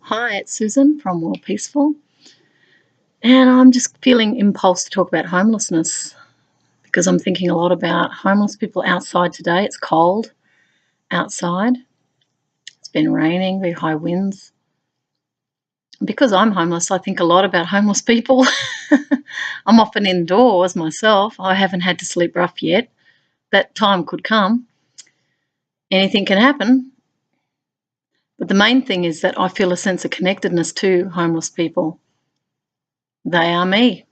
Hi, it's Susan from Worldpeacefull, and I'm just feeling impulse to talk about homelessness because I'm thinking a lot about homeless people outside today. It's cold outside. It's been raining, very high winds. Because I'm homeless, I think a lot about homeless people. I'm often indoors myself. I haven't had to sleep rough yet. That time could come. Anything can happen. But the main thing is that I feel a sense of connectedness to homeless people. They are me.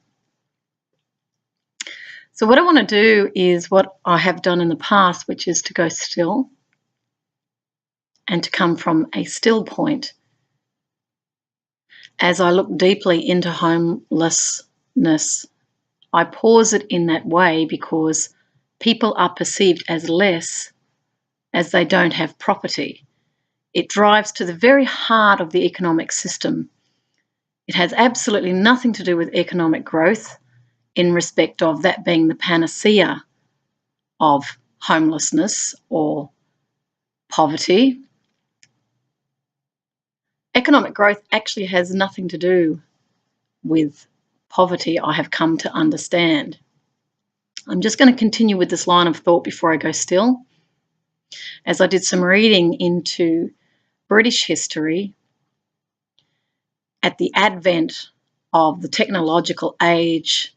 So what I want to do is what I have done in the past, which is to go still and to come from a still point. As I look deeply into homelessness, I pause it in that way because people are perceived as less as they don't have property. It drives to the very heart of the economic system. It has absolutely nothing to do with economic growth in respect of that being the panacea of homelessness or poverty. Economic growth actually has nothing to do with poverty, I have come to understand. I'm just going to continue with this line of thought before I go still. As I did some reading into British history, at the advent of the technological age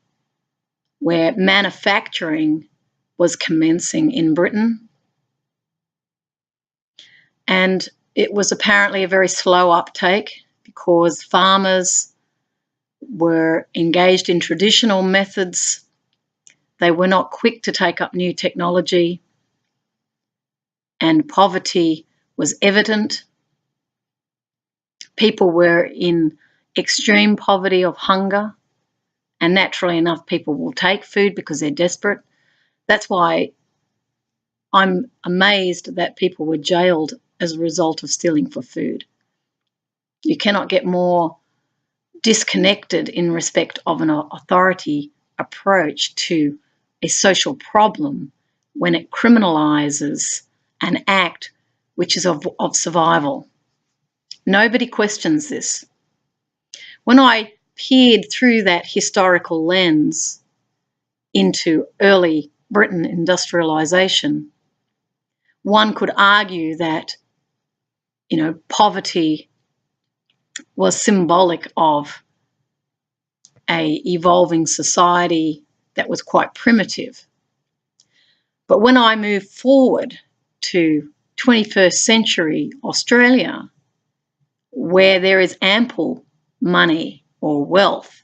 where manufacturing was commencing in Britain, and it was apparently a very slow uptake because farmers were engaged in traditional methods. They were not quick to take up new technology, and poverty was evident. People were in extreme poverty of hunger, and naturally enough, people will take food because they're desperate. That's why I'm amazed that people were jailed as a result of stealing for food. You cannot get more disconnected in respect of an authority approach to a social problem when it criminalises an act which is of survival. Nobody questions this. When I peered through that historical lens into early Britain industrialisation, one could argue that, poverty was symbolic of an evolving society that was quite primitive. But when I move forward to 21st century Australia, where there is ample money or wealth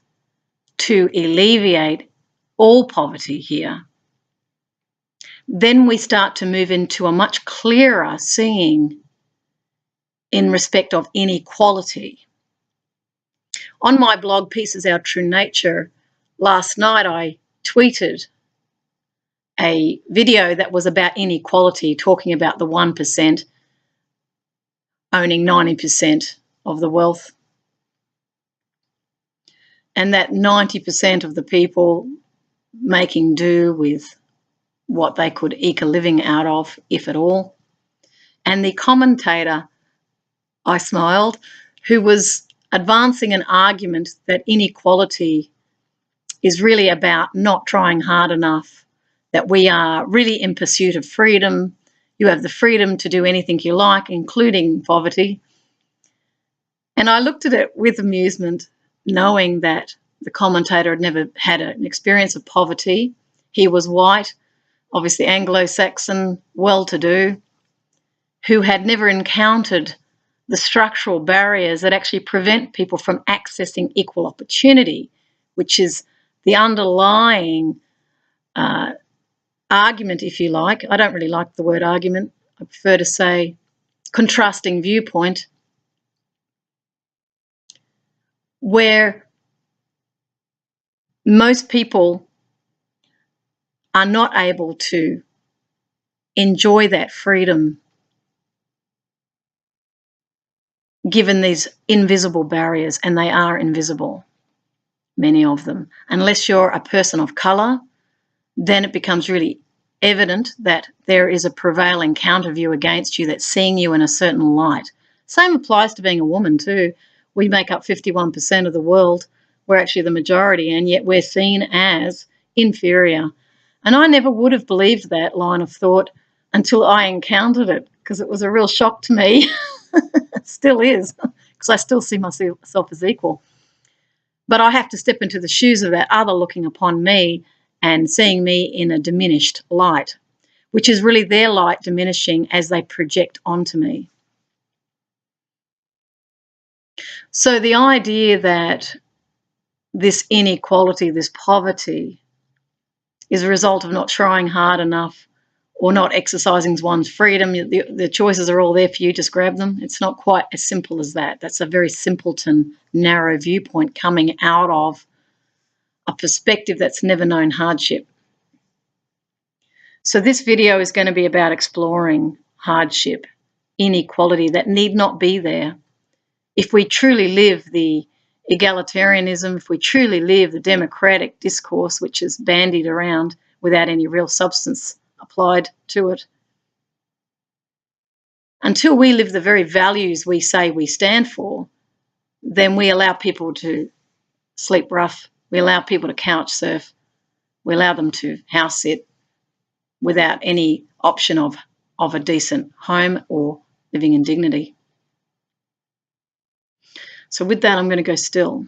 to alleviate all poverty here, then we start to move into a much clearer seeing in respect of inequality. On my blog, Pieces Our True Nature, last night I tweeted a video that was about inequality, talking about the 1% owning 90% of the wealth, and that 90% of the people making do with what they could eke a living out of, if at all. And the commentator, I smiled, who was advancing an argument that inequality is really about not trying hard enough, that we are really in pursuit of freedom. You have the freedom to do anything you like, including poverty. And I looked at it with amusement, knowing that the commentator had never had an experience of poverty. He was white, obviously Anglo-Saxon, well-to-do, who had never encountered the structural barriers that actually prevent people from accessing equal opportunity, which is the underlying argument, if you like. I don't really like the word argument. I prefer to say contrasting viewpoint, where most people are not able to enjoy that freedom given these invisible barriers, and they are invisible, many of them. Unless you're a person of colour, then it becomes really evident that there is a prevailing counter view against you that's seeing you in a certain light. Same applies to being a woman too. We make up 51% of the world. We're actually the majority, and yet we're seen as inferior. And I never would have believed that line of thought until I encountered it, because it was a real shock to me. It still is, because I still see myself as equal. But I have to step into the shoes of that other looking upon me and seeing me in a diminished light, which is really their light diminishing as they project onto me. So the idea that this inequality, this poverty, is a result of not trying hard enough or not exercising one's freedom. The choices are all there for you, just grab them. It's not quite as simple as that. That's a very simpleton, narrow viewpoint coming out of a perspective that's never known hardship. So this video is going to be about exploring hardship, inequality that need not be there. If we truly live the egalitarianism, if we truly live the democratic discourse, which is bandied around without any real substance applied to it, until we live the very values we say we stand for, then we allow people to sleep rough, we allow people to couch surf, we allow them to house sit without any option of a decent home or living in dignity. So with that, I'm going to go still.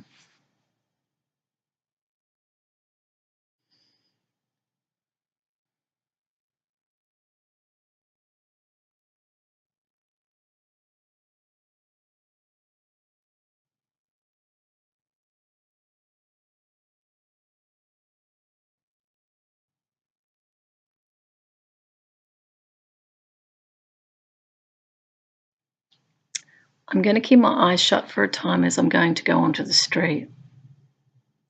I'm going to keep my eyes shut for a time as I'm going to go onto the street.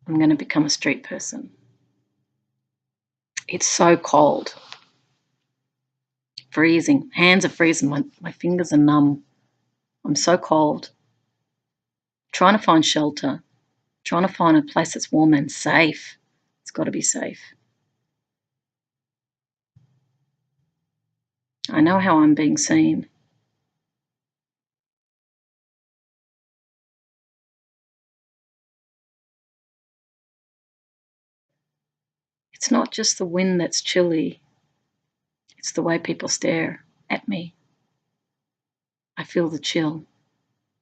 I'm going to become a street person. It's so cold. Freezing. Hands are freezing. My fingers are numb. I'm so cold. Trying to find shelter. Trying to find a place that's warm and safe. It's got to be safe. I know how I'm being seen. It's not just the wind that's chilly. It's the way people stare at me. I feel the chill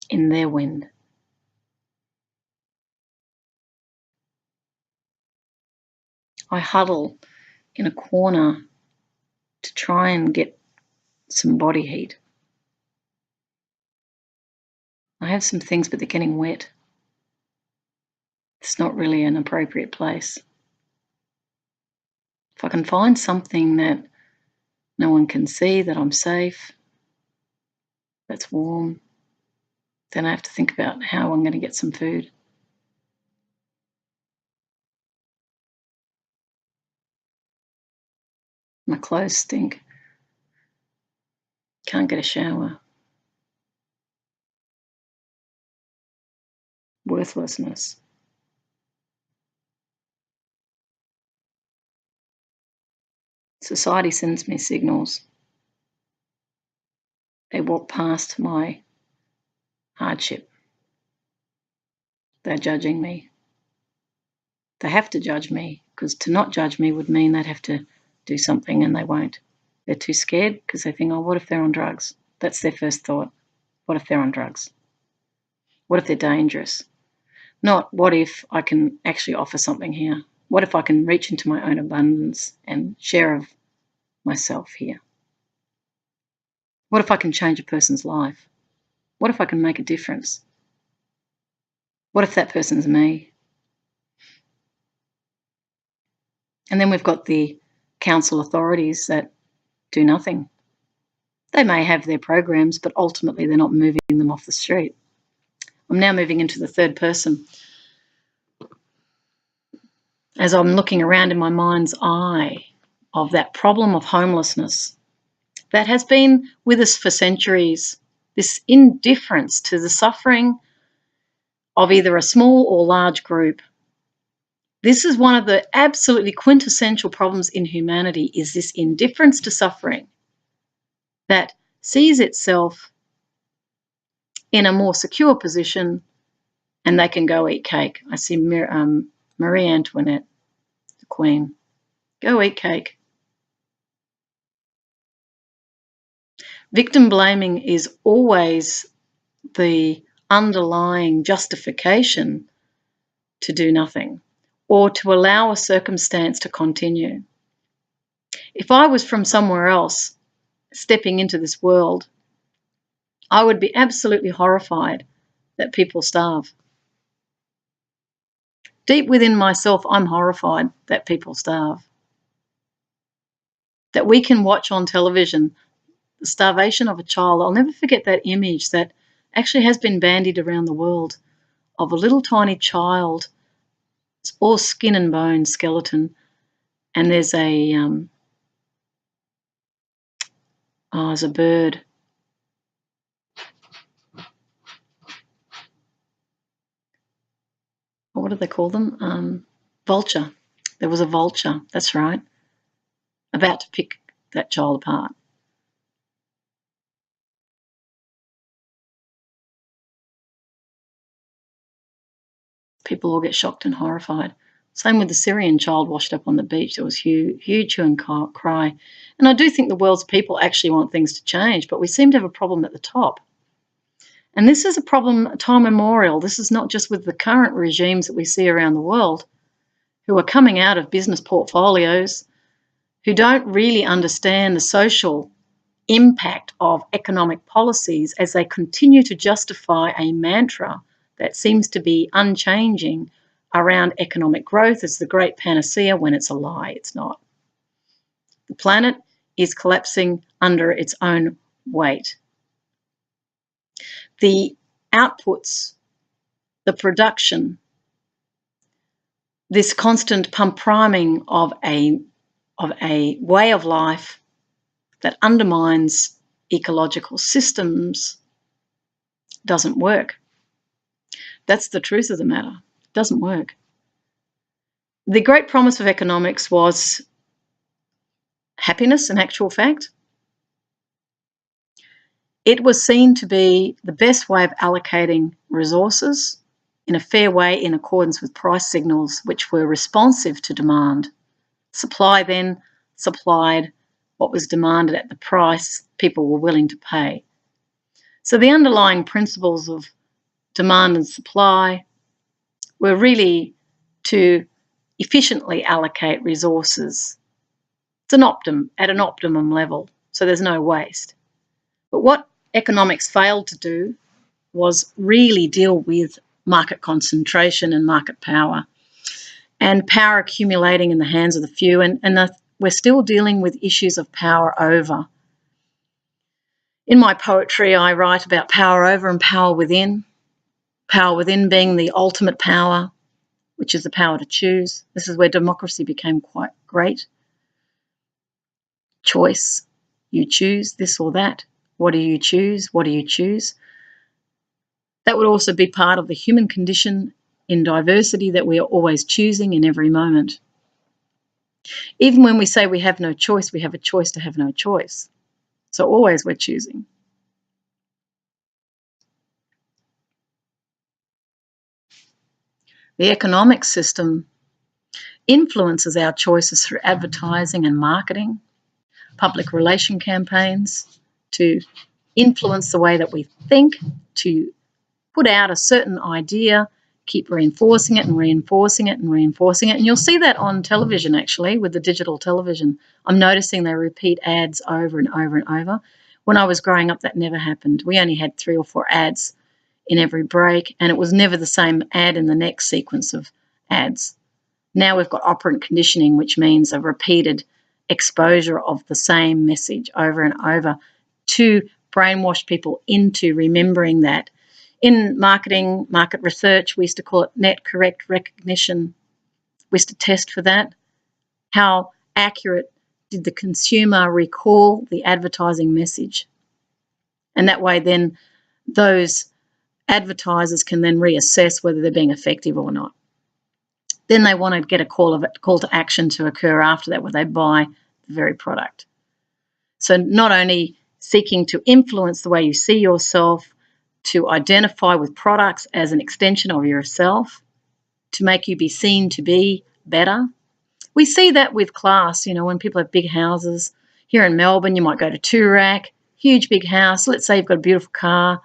in their wind. I huddle in a corner to try and get some body heat. I have some things, but they're getting wet. It's not really an appropriate place. If I can find something that no one can see, that I'm safe, that's warm, then I have to think about how I'm going to get some food. My clothes stink. Can't get a shower. Worthlessness. Society sends me signals. They walk past my hardship. They're judging me. They have to judge me, because to not judge me would mean they'd have to do something, and they won't. They're too scared because they think, oh, what if they're on drugs? That's their first thought. What if they're on drugs? What if they're dangerous? Not what if I can actually offer something here? What if I can reach into my own abundance and share of myself here? What if I can change a person's life? What if I can make a difference? What if that person's me? And then we've got the council authorities that do nothing. They may have their programs, but ultimately they're not moving them off the street. I'm now moving into the third person. As I'm looking around in my mind's eye of that problem of homelessness that has been with us for centuries, this indifference to the suffering of either a small or large group. This is one of the absolutely quintessential problems in humanity, is this indifference to suffering that sees itself in a more secure position, and they can go eat cake. I see Marie Antoinette, the Queen. Go eat cake. Victim blaming is always the underlying justification to do nothing or to allow a circumstance to continue. If I was from somewhere else stepping into this world, I would be absolutely horrified that people starve. Deep within myself, I'm horrified that people starve. That we can watch on television the starvation of a child. I'll never forget that image that actually has been bandied around the world of a little tiny child. It's all skin and bone, skeleton, and there's a bird. What do they call them? Vulture. There was a vulture, that's right, about to pick that child apart. People all get shocked and horrified. Same with the Syrian child washed up on the beach. There was huge hue and cry. And I do think the world's people actually want things to change, but we seem to have a problem at the top. And this is a problem time immemorial. This is not just with the current regimes that we see around the world who are coming out of business portfolios, who don't really understand the social impact of economic policies as they continue to justify a mantra that seems to be unchanging around economic growth as the great panacea when it's a lie. It's not. The planet is collapsing under its own weight. The outputs, the production, this constant priming of a way of life that undermines ecological systems doesn't work. That's the truth of the matter. It doesn't work. The great promise of economics was happiness, in actual fact. It was seen to be the best way of allocating resources in a fair way in accordance with price signals which were responsive to demand. Supply then supplied what was demanded at the price people were willing to pay. So the underlying principles of demand and supply were really to efficiently allocate resources. It's at an optimum level, so there's no waste. But what economics failed to do was really deal with market concentration and market power and power accumulating in the hands of the few. We're still dealing with issues of power over. In my poetry, I write about power over and power within being the ultimate power, which is the power to choose. This is where democracy became quite great. Choice. You choose this or that. What do you choose? What do you choose? That would also be part of the human condition in diversity, that we are always choosing in every moment. Even when we say we have no choice, we have a choice to have no choice. So always we're choosing. The economic system influences our choices through advertising and marketing, public relation campaigns, to influence the way that we think, to put out a certain idea, keep reinforcing it and reinforcing it and reinforcing it. And you'll see that on television, actually, with the digital television. I'm noticing they repeat ads over and over and over. When I was growing up, that never happened. We only had 3 or 4 ads in every break, and it was never the same ad in the next sequence of ads. Now we've got operant conditioning, which means a repeated exposure of the same message over and over to brainwash people into remembering that. In marketing, market research, we used to call it net correct recognition. We used to test for that. How accurate did the consumer recall the advertising message? And that way then those advertisers can then reassess whether they're being effective or not. Then they want to get a call to action to occur after that, where they buy the very product. So not only seeking to influence the way you see yourself, to identify with products as an extension of yourself, to make you be seen to be better. We see that with class, when people have big houses. Here in Melbourne, you might go to Toorak, huge big house. Let's say you've got a beautiful car,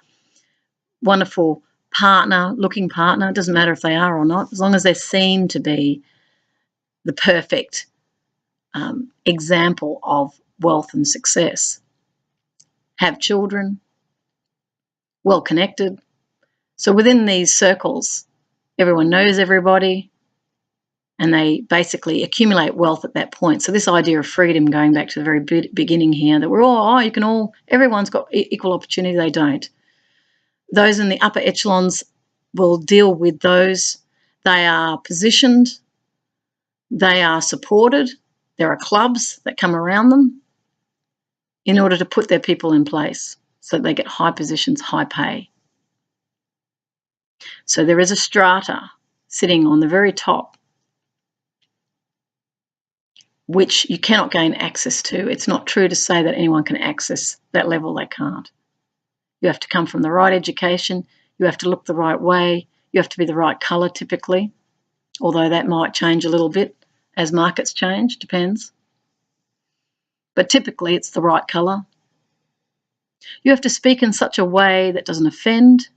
wonderful partner, looking partner. It doesn't matter if they are or not, as long as they're seen to be the perfect example of wealth and success. Have children, well connected. So within these circles, everyone knows everybody, and they basically accumulate wealth at that point. So this idea of freedom, going back to the very beginning here, that we're all, everyone's got equal opportunity, they don't. Those in the upper echelons will deal with those. They are positioned, they are supported, there are clubs that come around them in order to put their people in place so that they get high positions, high pay. So there is a strata sitting on the very top which you cannot gain access to. It's not true to say that anyone can access that level. They can't. You have to come from the right education. You have to look the right way. You have to be the right colour typically, although that might change a little bit as markets change, depends. But typically it's the right colour. You have to speak in such a way that doesn't offend,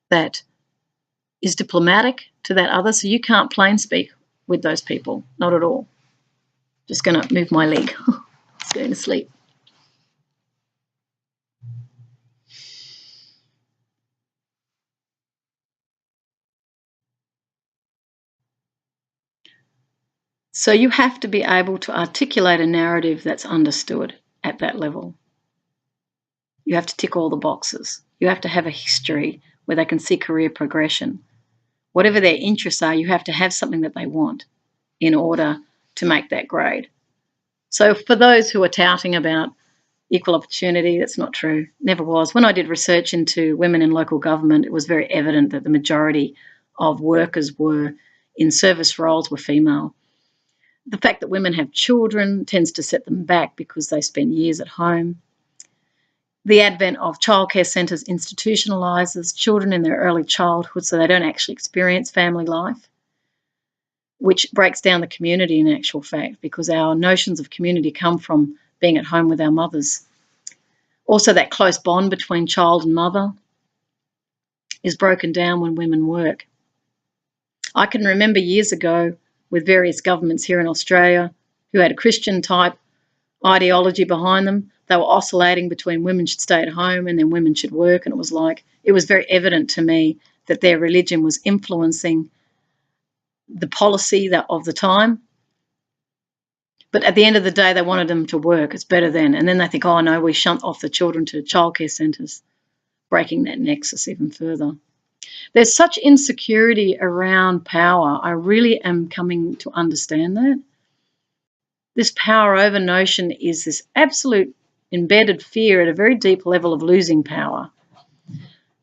that is diplomatic to that other, so you can't plain speak with those people, not at all. Just going to move my leg. It's going to sleep. So you have to be able to articulate a narrative that's understood at that level. You have to tick all the boxes. You have to have a history where they can see career progression. Whatever their interests are, you have to have something that they want in order to make that grade. So for those who are touting about equal opportunity, that's not true. Never was. When I did research into women in local government, it was very evident that the majority of workers were in service roles were female. The fact that women have children tends to set them back because they spend years at home. The advent of childcare centres institutionalises children in their early childhood so they don't actually experience family life, which breaks down the community in actual fact, because our notions of community come from being at home with our mothers. Also, that close bond between child and mother is broken down when women work. I can remember years ago with various governments here in Australia who had a Christian type ideology behind them. They were oscillating between women should stay at home and then women should work, and it was very evident to me that their religion was influencing the policy of the time. But at the end of the day, they wanted them to work. It's better then. And then they think, oh, no, we shunt off the children to childcare centres, breaking that nexus even further. There's such insecurity around power. I really am coming to understand that. This power over notion is this absolute embedded fear at a very deep level of losing power.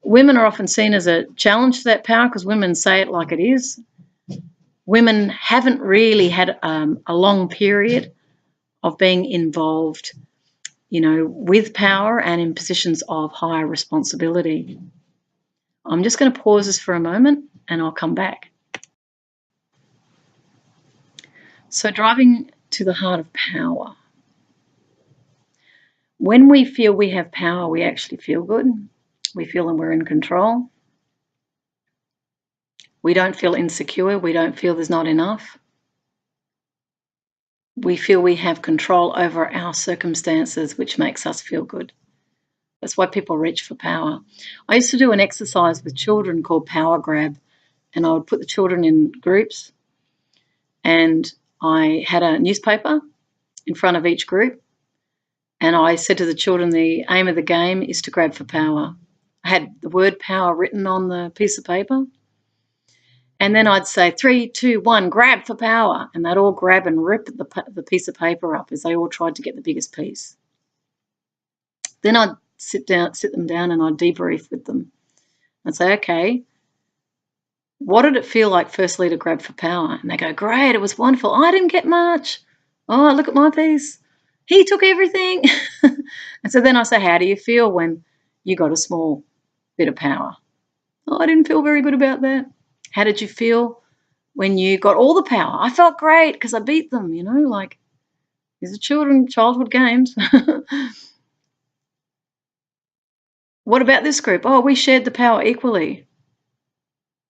Women are often seen as a challenge to that power because women say it like it is. Women haven't really had a long period of being involved, with power and in positions of higher responsibility. I'm just going to pause this for a moment and I'll come back. So driving to the heart of power. When we feel we have power, we actually feel good. We feel that we're in control. We don't feel insecure. We don't feel there's not enough. We feel we have control over our circumstances, which makes us feel good. That's why people reach for power. I used to do an exercise with children called Power Grab, and I would put the children in groups, and I had a newspaper in front of each group, and I said to the children, the aim of the game is to grab for power. I had the word power written on the piece of paper, and then I'd say 3, 2, 1, grab for power, and they'd all grab and rip the piece of paper up as they all tried to get the biggest piece. Then I'd sit them down and I'd debrief with them. I'd say, okay, what did it feel like firstly to grab for power? And they go, great, it was wonderful. I didn't get much. Oh, look at my piece. He took everything. And so then I say, how do you feel when you got a small bit of power. Oh, I didn't feel very good about that. How did you feel when you got all the power? I felt great because I beat them, you know, like these are childhood games. What about this group? Oh, we shared the power equally.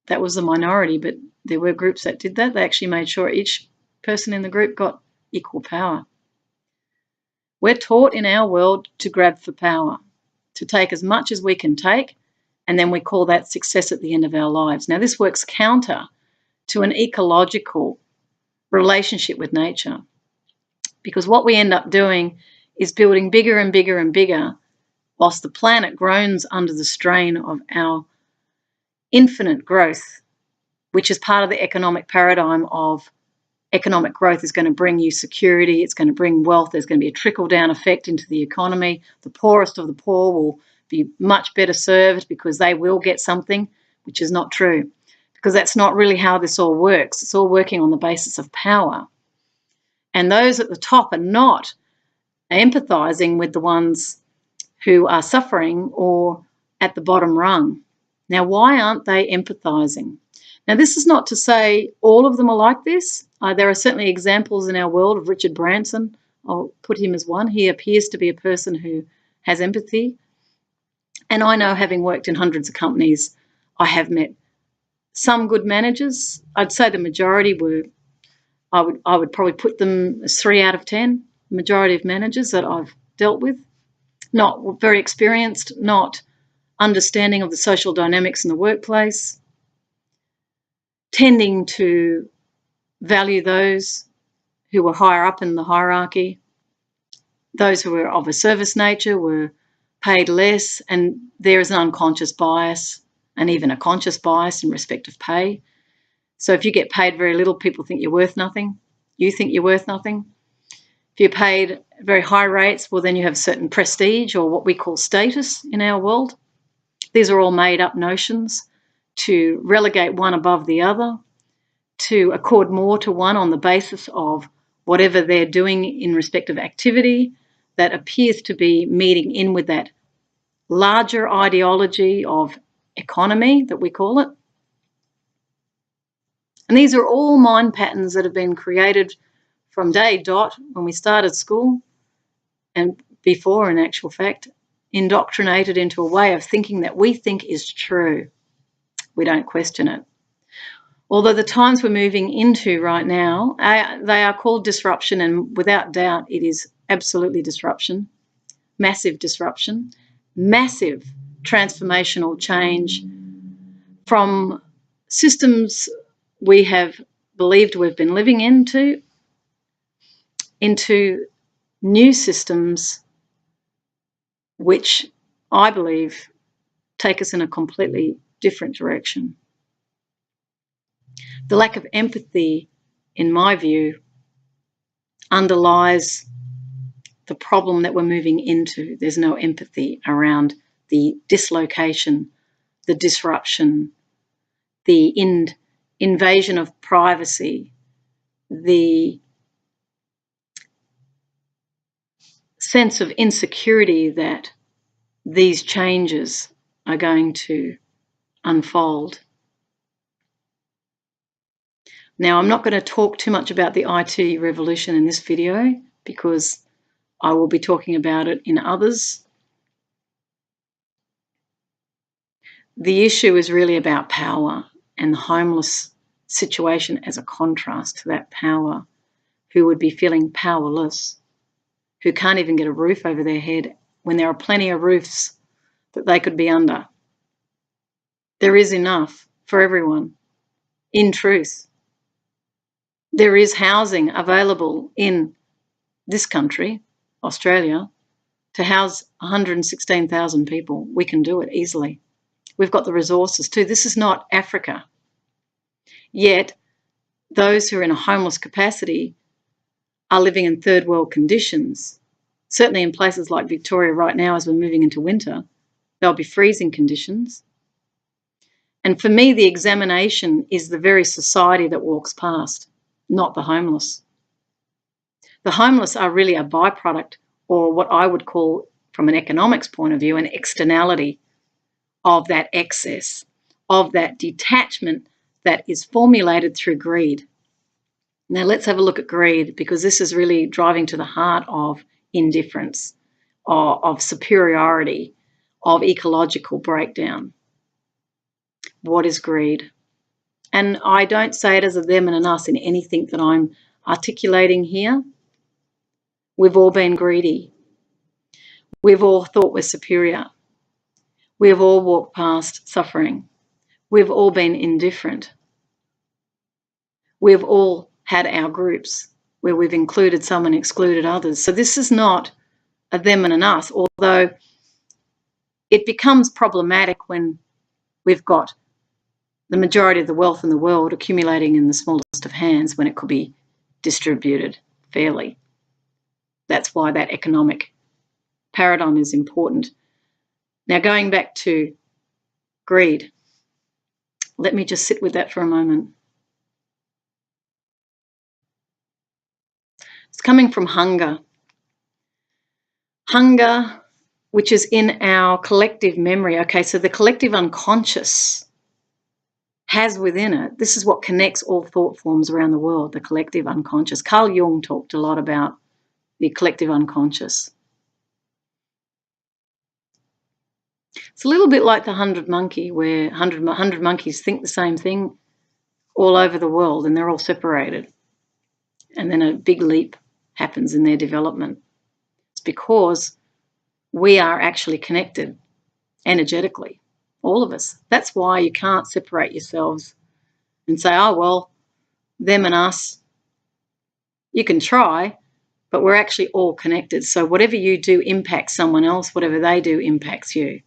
That was the minority, but there were groups that did that. They actually made sure each person in the group got equal power. We're taught in our world to grab for power, to take as much as we can take, and then we call that success at the end of our lives. Now, this works counter to an ecological relationship with nature, because what we end up doing is building bigger and bigger and bigger whilst the planet groans under the strain of our infinite growth, which is part of the economic paradigm of economic growth is going to bring you security, it's going to bring wealth, there's going to be a trickle-down effect into the economy. The poorest of the poor will be much better served because they will get something, which is not true, because that's not really how this all works. It's all working on the basis of power. And those at the top are not empathizing with the ones who are suffering or at the bottom rung. Now, why aren't they empathizing? Now, this is not to say all of them are like this. There are certainly examples in our world of Richard Branson. I'll put him as one. He appears to be a person who has empathy. And I know, having worked in hundreds of companies, I have met some good managers. I'd say the majority were, I would probably put them as 3 out of 10, the majority of managers that I've dealt with. Not very experienced, not understanding of the social dynamics in the workplace, tending to value those who were higher up in the hierarchy. Those who were of a service nature were paid less, and there is an unconscious bias and even a conscious bias in respect of pay. So if you get paid very little, people think you're worth nothing. You think you're worth nothing. If you're paid very high rates, well, then you have certain prestige or what we call status in our world. These are all made up notions to relegate one above the other, to accord more to one on the basis of whatever they're doing in respect of activity that appears to be meeting in with that larger ideology of economy that we call it. And these are all mind patterns that have been created from day dot when we started school and before, in actual fact, indoctrinated into a way of thinking that we think is true. We don't question it. Although the times we're moving into right now, they are called disruption, and without doubt it is absolutely disruption, massive transformational change from systems we have believed we've been living into new systems which I believe take us in a completely different direction. The lack of empathy, in my view, underlies the problem that we're moving into. There's no empathy around the dislocation, the disruption, the invasion of privacy, the sense of insecurity that these changes are going to unfold. Now, I'm not going to talk too much about the IT revolution in this video because I will be talking about it in others. The issue is really about power and the homeless situation as a contrast to that power, who would be feeling powerless, who can't even get a roof over their head when there are plenty of roofs that they could be under. There is enough for everyone, in truth. There is housing available in this country, Australia, to house 116,000 people. We can do it easily. We've got the resources too. This is not Africa. Yet, those who are in a homeless capacity are living in third world conditions. Certainly in places like Victoria right now, as we're moving into winter, there'll be freezing conditions. And for me, the examination is the very society that walks past, not the homeless. The homeless are really a byproduct, or what I would call, from an economics point of view, an externality of that excess, of that detachment that is formulated through greed. Now let's have a look at greed, because this is really driving to the heart of indifference, of superiority, of ecological breakdown. What is greed? And I don't say it as a them and an us in anything that I'm articulating here. We've all been greedy. We've all thought we're superior. We've all walked past suffering. We've all been indifferent. We've all had our groups where we've included some and excluded others. So this is not a them and an us, although it becomes problematic when we've got the majority of the wealth in the world accumulating in the smallest of hands when it could be distributed fairly. That's why that economic paradigm is important. Now, going back to greed, let me just sit with that for a moment. It's coming from hunger. Hunger, which is in our collective memory. Okay, so the collective unconscious has within it, this is what connects all thought forms around the world, the collective unconscious. Carl Jung talked a lot about the collective unconscious. It's a little bit like the 100 monkey, where 100 monkeys think the same thing all over the world, and they're all separated. And then a big leap happens in their development. It's because we are actually connected energetically, all of us. That's why you can't separate yourselves and say, oh, well, them and us. You can try, but we're actually all connected. So whatever you do impacts someone else, whatever they do impacts you.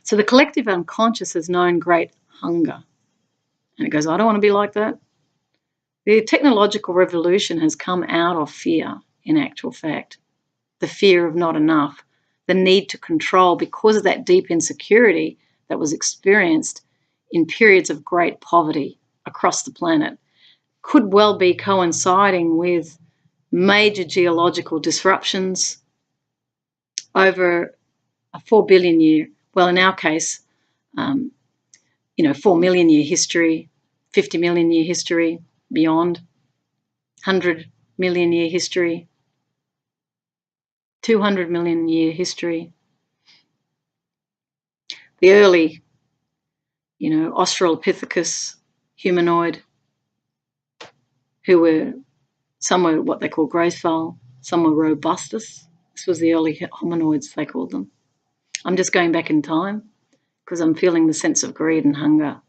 So the collective unconscious has known great hunger. And it goes, I don't want to be like that. The technological revolution has come out of fear, in actual fact. The fear of not enough, the need to control because of that deep insecurity that was experienced in periods of great poverty across the planet. Could well be coinciding with major geological disruptions over a 4 billion year, well, in our case, 4 million year history, 50 million year history, beyond, 100 million year history, 200 million year history. The early, Australopithecus humanoid, some were what they call graceful, some were robustus. This was the early hominoids, they called them. I'm just going back in time because I'm feeling the sense of greed and hunger.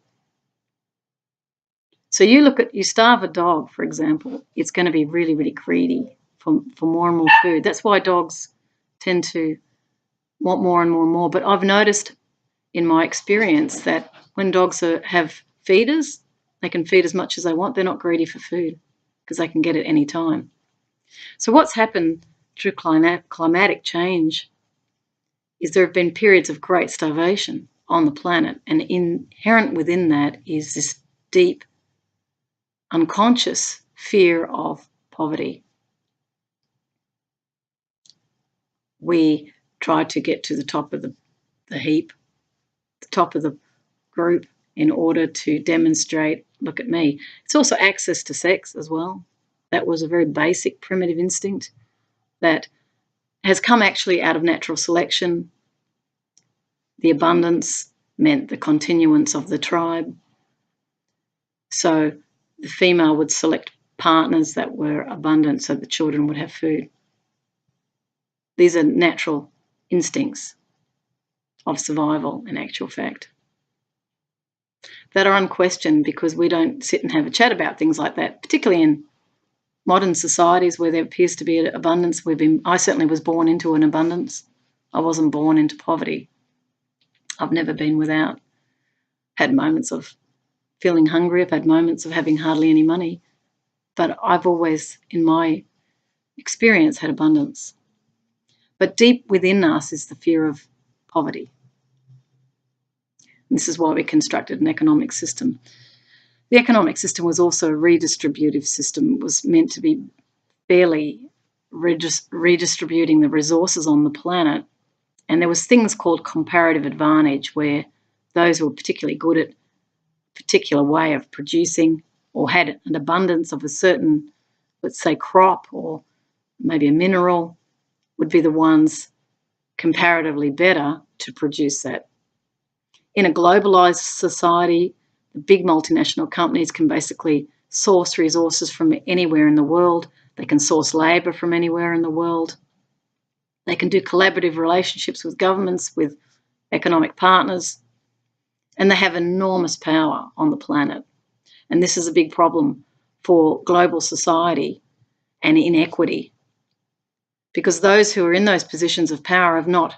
So you starve a dog, for example, it's going to be really, really greedy for more and more food. That's why dogs tend to want more and more and more. But I've noticed in my experience that when dogs have feeders, they can feed as much as they want. They're not greedy for food because they can get it any time. So what's happened through climatic change is there have been periods of great starvation on the planet, and inherent within that is this deep unconscious fear of poverty. We try to get to the top of the heap, the top of the group, in order to demonstrate, look at me. It's also access to sex as well. That was a very basic primitive instinct that has come actually out of natural selection. The abundance meant the continuance of the tribe. So the female would select partners that were abundant so the children would have food. These are natural instincts of survival, in actual fact, that are unquestioned because we don't sit and have a chat about things like that, particularly in modern societies where there appears to be abundance. I certainly was born into an abundance. I wasn't born into poverty. I've never been without. Had moments of feeling hungry. I've had moments of having hardly any money. But I've always, in my experience, had abundance. But deep within us is the fear of poverty. And this is why we constructed an economic system. The economic system was also a redistributive system. It was meant to be fairly redistributing the resources on the planet And there was things called comparative advantage, where those who were particularly good at a particular way of producing or had an abundance of a certain, let's say, crop or maybe a mineral, would be the ones comparatively better to produce that. In a globalised society, the big multinational companies can basically source resources from anywhere in the world. They can source labour from anywhere in the world. They can do collaborative relationships with governments, with economic partners, and they have enormous power on the planet. And this is a big problem for global society and inequity, because those who are in those positions of power have not,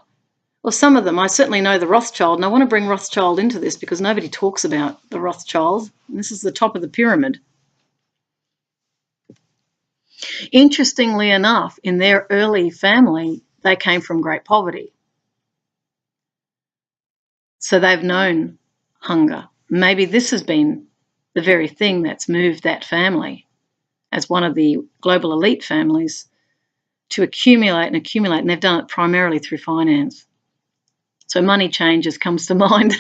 well, some of them, I certainly know the Rothschild, and I want to bring Rothschild into this because nobody talks about the Rothschilds. This is the top of the pyramid. Interestingly enough, in their early family, they came from great poverty. So they've known hunger. Maybe this has been the very thing that's moved that family as one of the global elite families to accumulate, and they've done it primarily through finance. So money changes comes to mind.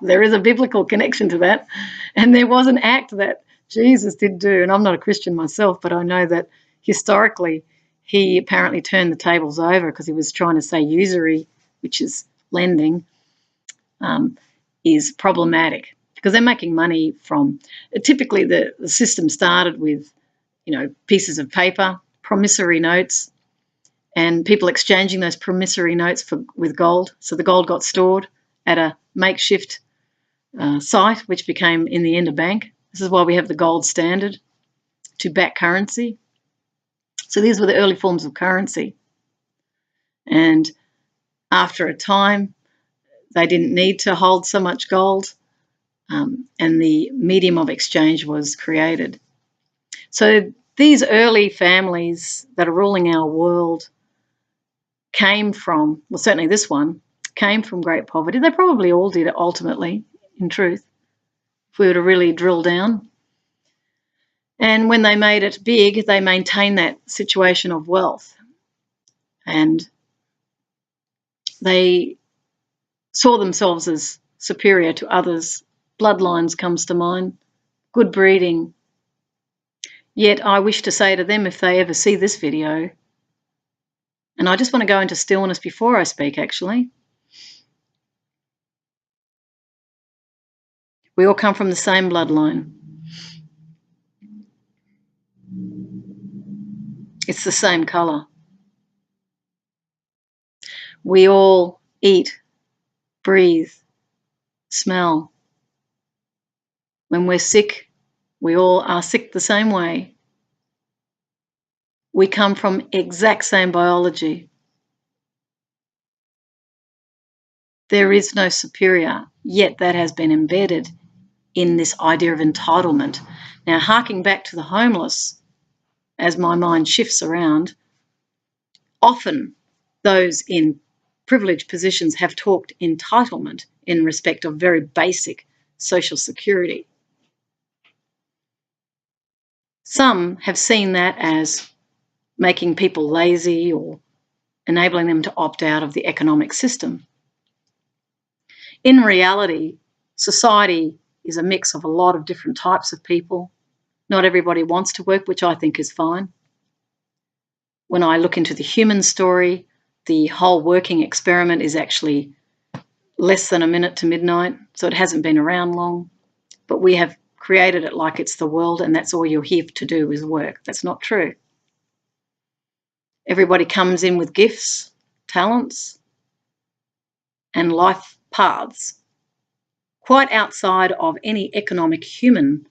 There is a biblical connection to that. And there was an act that Jesus did do, and I'm not a Christian myself, but I know that historically he apparently turned the tables over because he was trying to say usury, which is lending, is problematic because they're making money from, typically the system started with, pieces of paper, promissory notes, and people exchanging those promissory notes with gold. So the gold got stored at a makeshift site, which became, in the end, a bank. This is why we have the gold standard to back currency. So these were the early forms of currency. And after a time, they didn't need to hold so much gold, and the medium of exchange was created. So these early families that are ruling our world came from, well, certainly this one, came from great poverty. They probably all did it ultimately, in truth, if we were to really drill down. And when they made it big, they maintained that situation of wealth. And they saw themselves as superior to others. Bloodlines comes to mind, good breeding. Yet I wish to say to them, if they ever see this video, and I just want to go into stillness before I speak, actually. We all come from the same bloodline. It's the same colour. We all eat, breathe, smell. When we're sick, we all are sick the same way. We come from exact same biology. There is no superior, yet that has been embedded in this idea of entitlement. Now, harking back to the homeless, as my mind shifts around, often those in privileged positions have talked entitlement in respect of very basic social security. Some have seen that as making people lazy or enabling them to opt out of the economic system. In reality, society is a mix of a lot of different types of people. Not everybody wants to work, which I think is fine. When I look into the human story, the whole working experiment is actually less than a minute to midnight, so it hasn't been around long. But we have created it like it's the world, and that's all you're here to do is work. That's not true. Everybody comes in with gifts, talents, and life paths quite outside of any economic human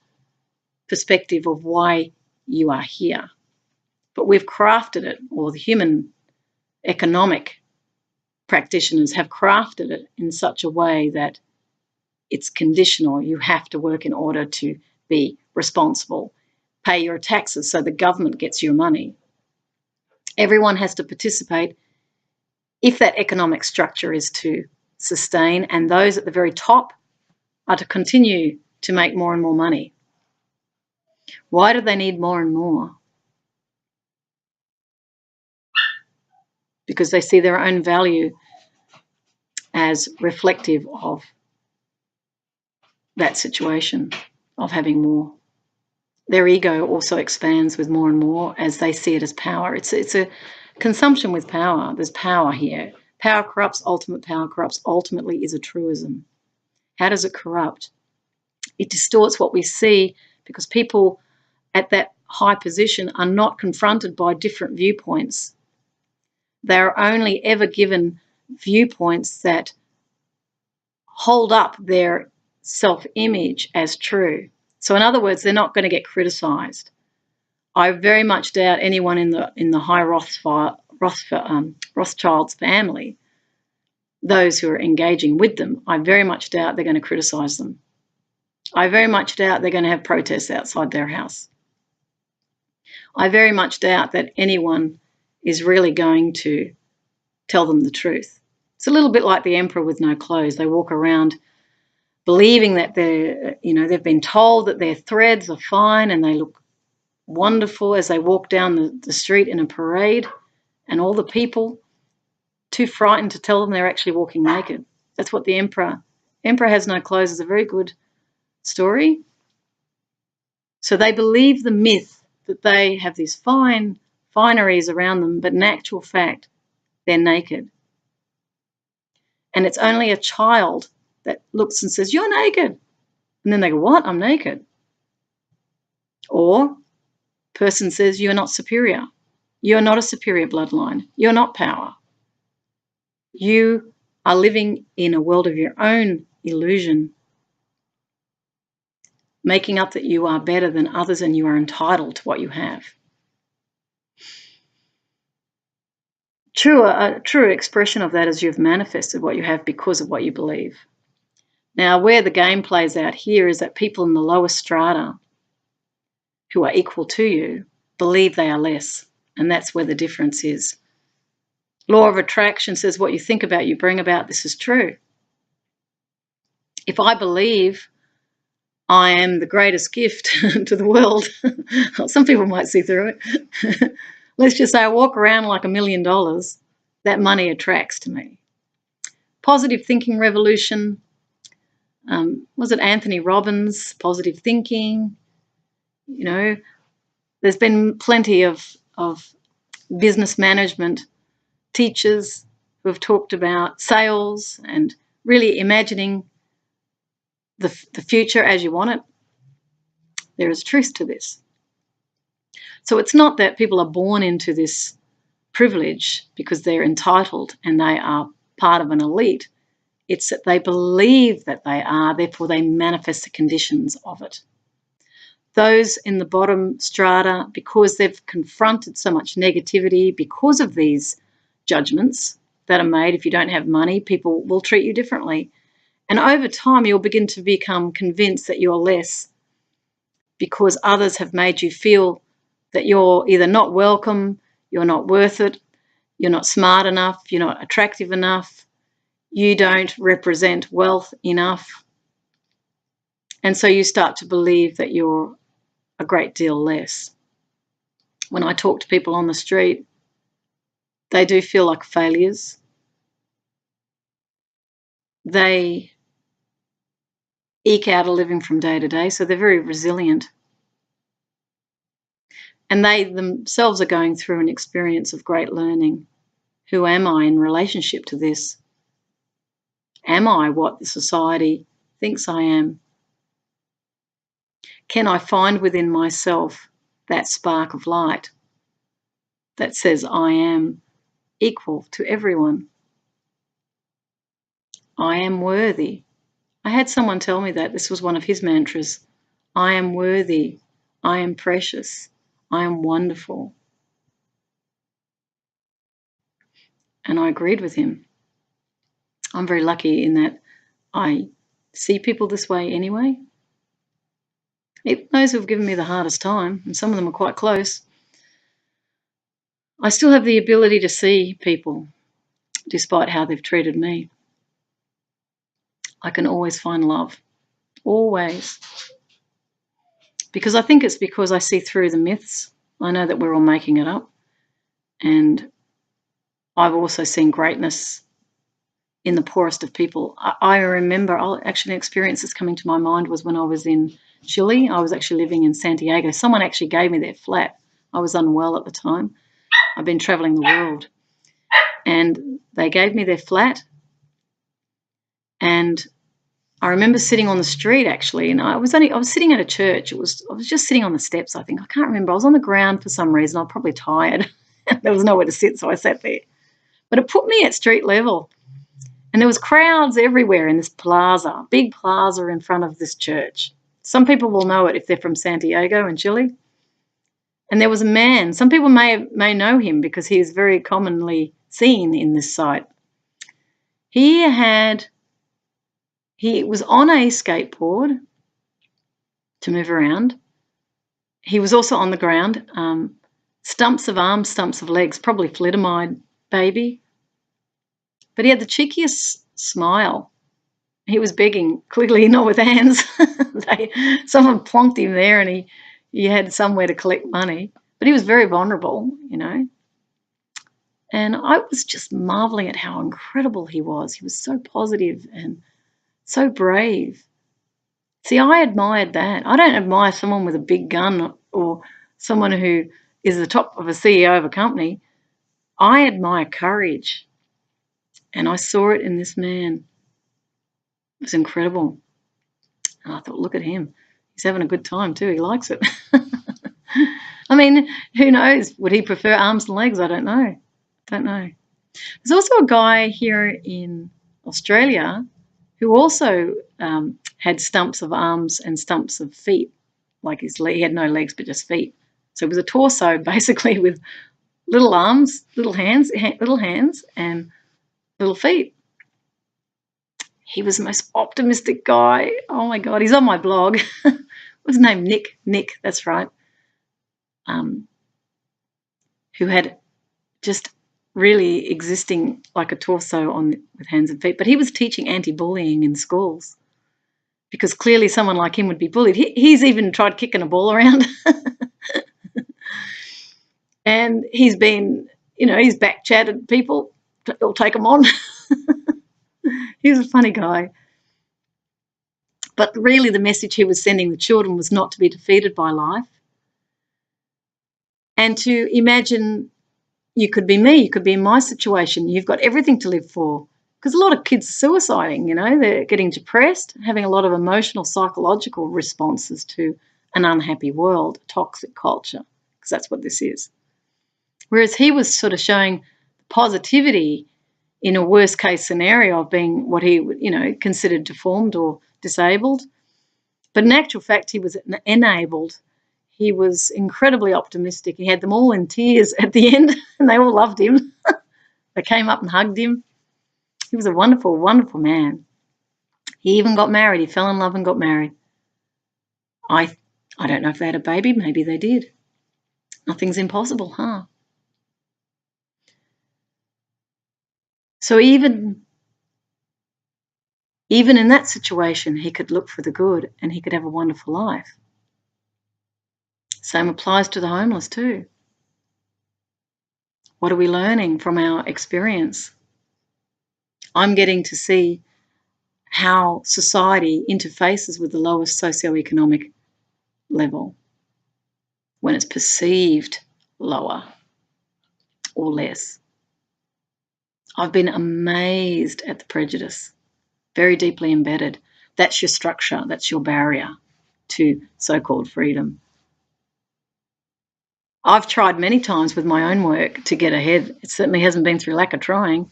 perspective of why you are here. But we've crafted it, or the human economic practitioners have crafted it in such a way that it's conditional. You have to work in order to be responsible, pay your taxes so the government gets your money. Everyone has to participate if that economic structure is to sustain, and those at the very top are to continue to make more and more money. Why do they need more and more? Because they see their own value as reflective of that situation of having more. Their ego also expands with more and more as they see it as power. It's a consumption with power. There's power here. Power corrupts, ultimate power corrupts, ultimately is a truism. How does it corrupt? It distorts what we see because people at that high position are not confronted by different viewpoints. They're only ever given viewpoints that hold up their self-image as true. So in other words, they're not going to get criticised. I very much doubt anyone in the high Rothschild's family, those who are engaging with them, I very much doubt they're going to criticise them. I very much doubt they're going to have protests outside their house. I very much doubt that anyone is really going to tell them the truth. It's a little bit like the emperor with no clothes. They walk around believing that they've been told that their threads are fine and they look wonderful as they walk down the street in a parade, and all the people too frightened to tell them they're actually walking naked. That's what the emperor has no clothes is a very good story. So they believe the myth that they have these fineries around them, but in actual fact, they're naked. And it's only a child that looks and says, "You're naked." And then they go, "What? I'm naked." Or person says, "You're not superior. You're not a superior bloodline. You're not power. You are living in a world of your own illusion, making up that you are better than others and you are entitled to what you have." A true expression of that is you've manifested what you have because of what you believe. Now, where the game plays out here is that people in the lower strata who are equal to you believe they are less, and that's where the difference is. Law of attraction says what you think about, you bring about. This is true. If I believe I am the greatest gift to the world, some people might see through it. Let's just say I walk around like $1 million, that money attracts to me. Positive thinking revolution. Was it Anthony Robbins? Positive thinking. There's been plenty of business management teachers who have talked about sales and really imagining the future as you want it. There is truth to this. So it's not that people are born into this privilege because they're entitled and they are part of an elite. It's that they believe that they are, therefore they manifest the conditions of it. Those in the bottom strata, because they've confronted so much negativity because of these judgments that are made, if you don't have money, people will treat you differently. And over time, you'll begin to become convinced that you're less because others have made you feel that you're either not welcome, you're not worth it, you're not smart enough, you're not attractive enough, you don't represent wealth enough. And so you start to believe that you're a great deal less. When I talk to people on the street, they do feel like failures. They eke out a living from day to day, so they're very resilient. And they themselves are going through an experience of great learning. Who am I in relationship to this? Am I what the society thinks I am? Can I find within myself that spark of light that says I am equal to everyone? I am worthy. I had someone tell me that. This was one of his mantras. I am worthy. I am precious. I am wonderful. And I agreed with him. I'm very lucky in that I see people this way anyway. Those who have given me the hardest time, and some of them are quite close, I still have the ability to see people despite how they've treated me. I can always find love. Always. Because I think it's because I see through the myths. I know that we're all making it up. And I've also seen greatness in the poorest of people. I remember, actually an experience that's coming to my mind was when I was in Chile. I was actually living in Santiago. Someone actually gave me their flat. I was unwell at the time. I've been travelling the world. And they gave me their flat. And I remember sitting on the street, actually, and I was sitting at a church. I was just sitting on the steps, I think. I can't remember. I was on the ground for some reason. I was probably tired. There was nowhere to sit, so I sat there. But it put me at street level. And there was crowds everywhere in this plaza, big plaza in front of this church. Some people will know it if they're from Santiago in Chile. And there was a man. Some people may know him because he is very commonly seen in this site. He was on a skateboard to move around. He was also on the ground, stumps of arms, stumps of legs, probably thalidomide baby. But he had the cheekiest smile. He was begging, clearly not with hands. Someone plonked him there and he had somewhere to collect money. But he was very vulnerable, you know. And I was just marvelling at how incredible he was. He was so positive and so brave. See, I admired that. I don't admire someone with a big gun or someone who is the top of a CEO of a company. I admire courage. And I saw it in this man. It was incredible. And I thought, look at him. He's having a good time too. He likes it. I mean, who knows? Would he prefer arms and legs? I don't know. There's also a guy here in Australia who also had stumps of arms and stumps of feet. Like he had no legs but just feet. So it was a torso basically with little arms, little hands and little feet. He was the most optimistic guy. Oh, my God. He's on my blog. What's his name? Nick, that's right. Who had just really existing like a torso with hands and feet. But he was teaching anti-bullying in schools because clearly someone like him would be bullied. He's even tried kicking a ball around. And he's been, he's back-chatted people. He'll take them on. He's a funny guy. But really the message he was sending the children was not to be defeated by life and to imagine you could be me, you could be in my situation. You've got everything to live for. Because a lot of kids are suiciding, they're getting depressed, having a lot of emotional, psychological responses to an unhappy world, a toxic culture, because that's what this is. Whereas he was sort of showing positivity in a worst case scenario of being what he would, considered deformed or disabled. But in actual fact, he was enabled. He was incredibly optimistic. He had them all in tears at the end and they all loved him. They came up and hugged him. He was a wonderful, wonderful man. He even got married. He fell in love and got married. I don't know if they had a baby. Maybe they did. Nothing's impossible, huh? So even in that situation, he could look for the good and he could have a wonderful life. Same applies to the homeless too. What are we learning from our experience? I'm getting to see how society interfaces with the lowest socioeconomic level when it's perceived lower or less. I've been amazed at the prejudice, very deeply embedded. That's your structure, that's your barrier to so-called freedom. I've tried many times with my own work to get ahead. It certainly hasn't been through lack of trying.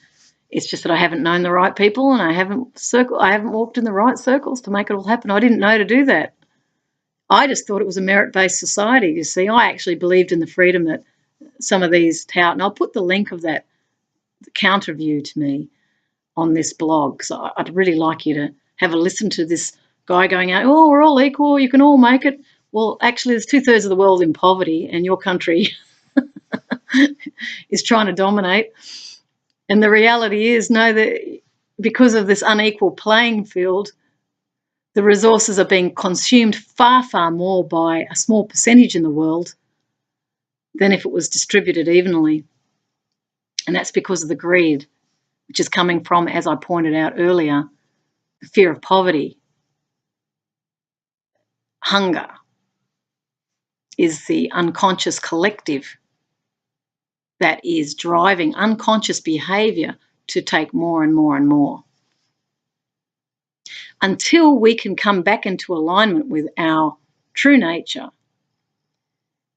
It's just that I haven't known the right people and I haven't walked in the right circles to make it all happen. I didn't know to do that. I just thought it was a merit-based society. You see, I actually believed in the freedom that some of these tout, and I'll put the link of that, the counter view to me on this blog. So I'd really like you to have a listen to this guy going out, oh, we're all equal, you can all make it. Well, actually, there's 2/3 of the world in poverty and your country is trying to dominate. And the reality is, that because of this unequal playing field, the resources are being consumed far, far more by a small percentage in the world than if it was distributed evenly. And that's because of the greed which is coming from, as I pointed out earlier, the fear of poverty. Hunger is the unconscious collective that is driving unconscious behaviour to take more and more and more. Until we can come back into alignment with our true nature,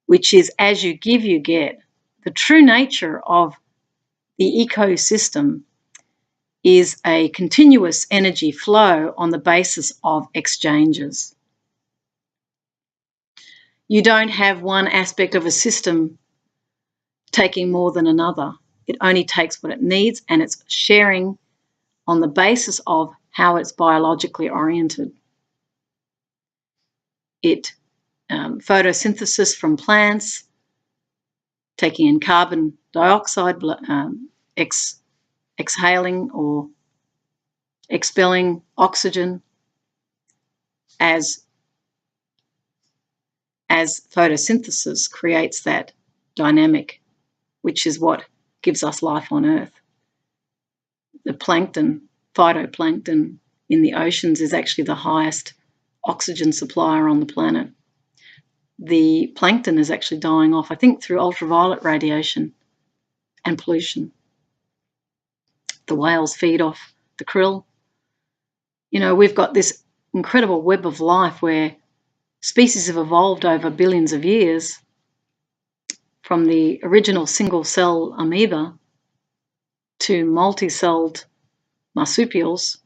which is as you give, you get. The true nature of the ecosystem is a continuous energy flow on the basis of exchanges. You don't have one aspect of a system taking more than another. It only takes what it needs, and it's sharing on the basis of how it's biologically oriented. Photosynthesis from plants, taking in carbon dioxide, exhaling or expelling oxygen as photosynthesis creates that dynamic, which is what gives us life on Earth. The plankton, phytoplankton in the oceans is actually the highest oxygen supplier on the planet. The plankton is actually dying off, I think, through ultraviolet radiation and pollution. The whales feed off the krill. You know, we've got this incredible web of life where species have evolved over billions of years, from the original single-cell amoeba to multi-celled marsupials,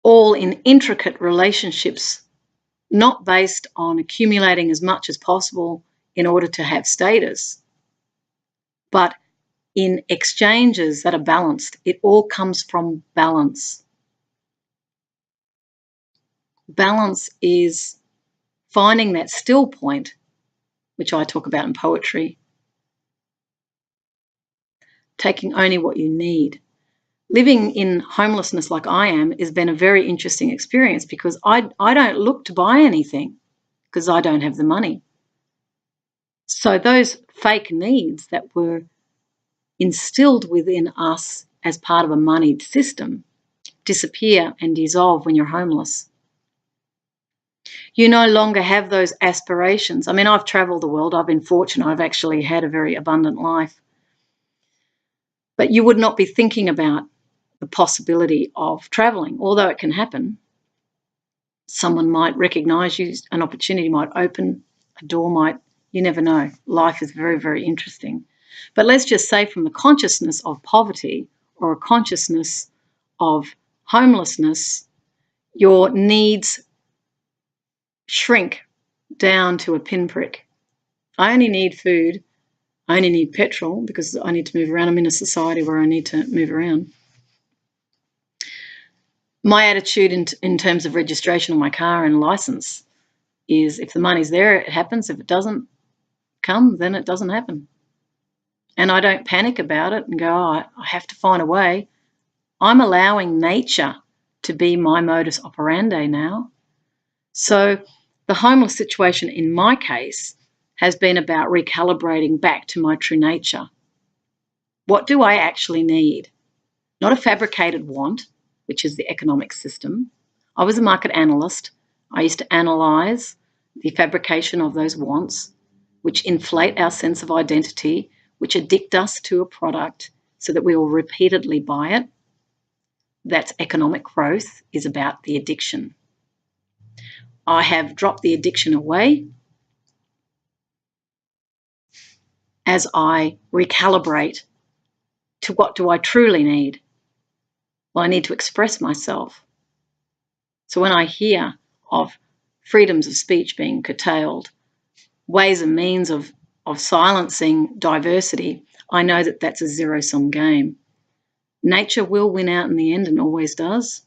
all in intricate relationships, not based on accumulating as much as possible in order to have status, but in exchanges that are balanced. It all comes from balance. Balance is finding that still point, which I talk about in poetry, taking only what you need. Living in homelessness like I am has been a very interesting experience, because I don't look to buy anything because I don't have the money. So those fake needs that were instilled within us as part of a moneyed system disappear and dissolve when you're homeless. You no longer have those aspirations. I mean, I've travelled the world. I've been fortunate. I've actually had a very abundant life. But you would not be thinking about the possibility of travelling, although it can happen. Someone might recognise you, an opportunity might open, a door might, you never know. Life is very, very interesting. But let's just say, from the consciousness of poverty or a consciousness of homelessness, your needs shrink down to a pinprick. I only need food. I only need petrol because I need to move around. I'm in a society where I need to move around. My attitude in terms of registration of my car and license is, if the money's there, it happens. If it doesn't come, then it doesn't happen. And I don't panic about it and go, oh, I have to find a way. I'm allowing nature to be my modus operandi now. So the homeless situation in my case has been about recalibrating back to my true nature. What do I actually need? Not a fabricated want, which is the economic system. I was a market analyst. I used to analyse the fabrication of those wants, which inflate our sense of identity, which addict us to a product so that we will repeatedly buy it. That's economic growth, is about the addiction. I have dropped the addiction away as I recalibrate to what do I truly need. Well, I need to express myself. So when I hear of freedoms of speech being curtailed, ways and means of silencing diversity, I know that that's a zero-sum game. Nature will win out in the end, and always does.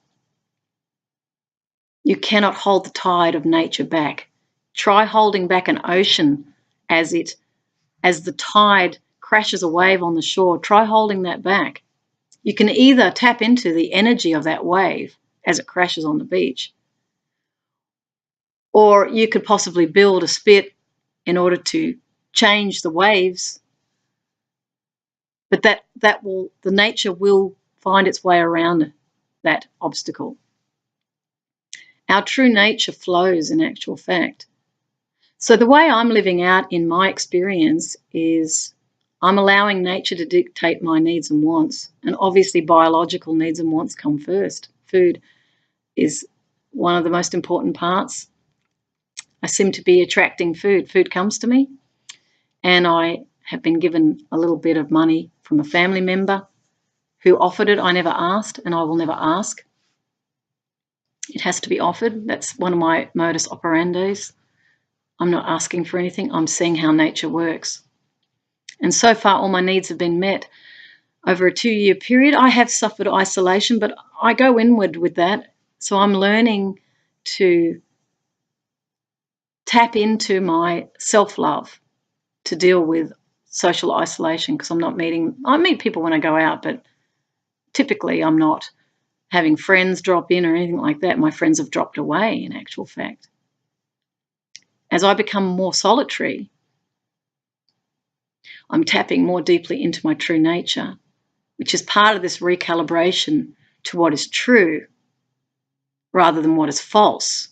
You cannot hold the tide of nature back. Try holding back an ocean as the tide crashes a wave on the shore. Try holding that back. You can either tap into the energy of that wave as it crashes on the beach, or you could possibly build a spit in order to change the waves But the nature will find its way around that obstacle. Our true nature flows in actual fact. So the way I'm living out in my experience is I'm allowing nature to dictate my needs and wants. And obviously biological needs and wants come first. Food is one of the most important parts. I seem to be attracting food. Food comes to me, and I have been given a little bit of money from a family member who offered it. I never asked, and I will never ask. It has to be offered. That's one of my modus operandis. I'm not asking for anything. I'm seeing how nature works. And so far, all my needs have been met. Over a 2-year period, I have suffered isolation, but I go inward with that. So I'm learning to tap into my self-love to deal with social isolation, because I meet people when I go out, but typically I'm not having friends drop in or anything like that. My friends have dropped away in actual fact. As I become more solitary, I'm tapping more deeply into my true nature, which is part of this recalibration to what is true rather than what is false.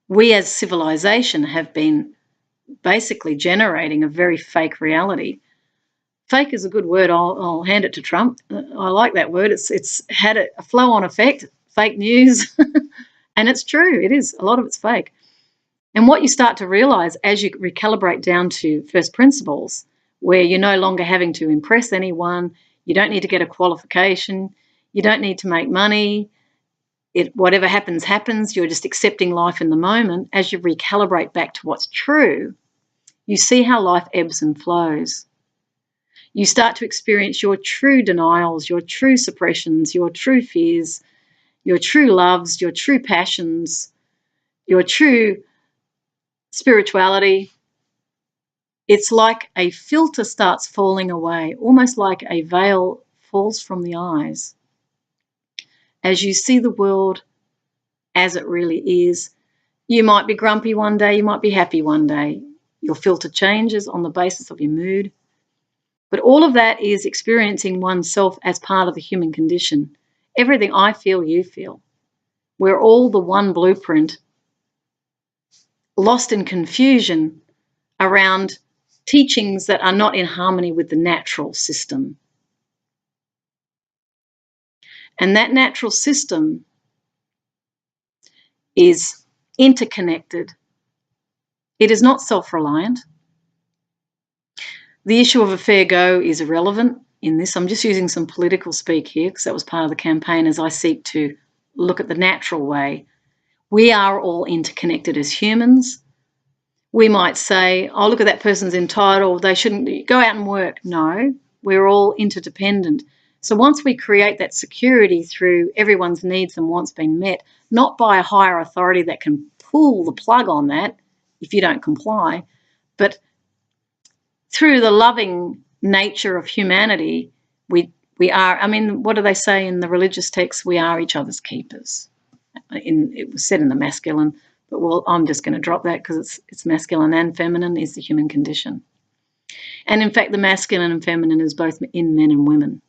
We as civilization have been basically generating a very fake reality. Fake is a good word. I'll hand it to Trump. I like that word. It's had a flow-on effect, fake news. And it's true. It is. A lot of it's fake. And what you start to realize as you recalibrate down to first principles, where you're no longer having to impress anyone, you don't need to get a qualification, you don't need to make money, whatever happens, happens, you're just accepting life in the moment. As you recalibrate back to what's true, you see how life ebbs and flows. You start to experience your true denials, your true suppressions, your true fears, your true loves, your true passions, your true spirituality. It's like a filter starts falling away, almost like a veil falls from the eyes. As you see the world as it really is, you might be grumpy one day, you might be happy one day. Your filter changes on the basis of your mood. But all of that is experiencing oneself as part of the human condition. Everything I feel, you feel. We're all the one blueprint, lost in confusion around teachings that are not in harmony with the natural system. And that natural system is interconnected. It is not self-reliant. The issue of a fair go is irrelevant in this. I'm just using some political speak here because that was part of the campaign as I seek to look at the natural way. We are all interconnected as humans. We might say, oh, look at that person's entitled, they shouldn't go out and work. No, we're all interdependent. So once we create that security through everyone's needs and wants being met, not by a higher authority that can pull the plug on that if you don't comply, but through the loving nature of humanity, we are, I mean, what do they say in the religious texts? We are each other's keepers. It was said in the masculine, but well, I'm just going to drop that because it's masculine and feminine is the human condition. And in fact, the masculine and feminine is both in men and women.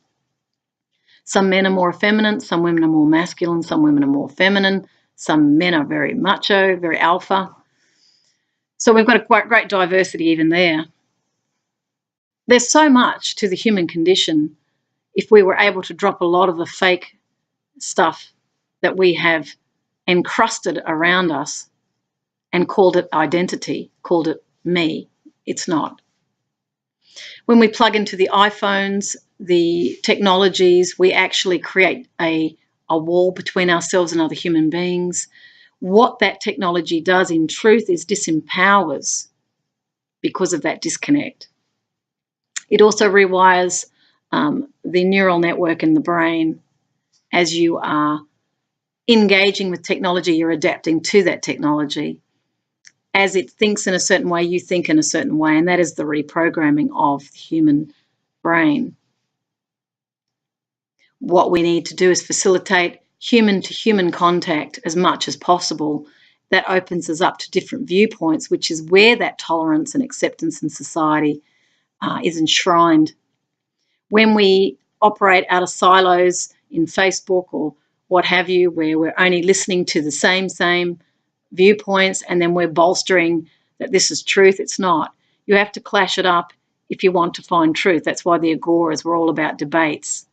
Some men are more effeminate, some women are more masculine, some women are more feminine, some men are very macho, very alpha. So we've got a quite great diversity even there. There's so much to the human condition if we were able to drop a lot of the fake stuff that we have encrusted around us and called it identity, called it me. It's not. When we plug into the iPhones, the technologies, we actually create a wall between ourselves and other human beings. What that technology does in truth is disempowers because of that disconnect. It also rewires the neural network in the brain. As you are engaging with technology, you're adapting to that technology. As it thinks in a certain way, you think in a certain way, and that is the reprogramming of the human brain. What we need to do is facilitate human-to-human contact as much as possible. That opens us up to different viewpoints, which is where that tolerance and acceptance in society is enshrined. When we operate out of silos in Facebook or what have you, where we're only listening to the same viewpoints and then we're bolstering that this is truth, it's not. You have to clash it up if you want to find truth. That's why the agoras were all about debates.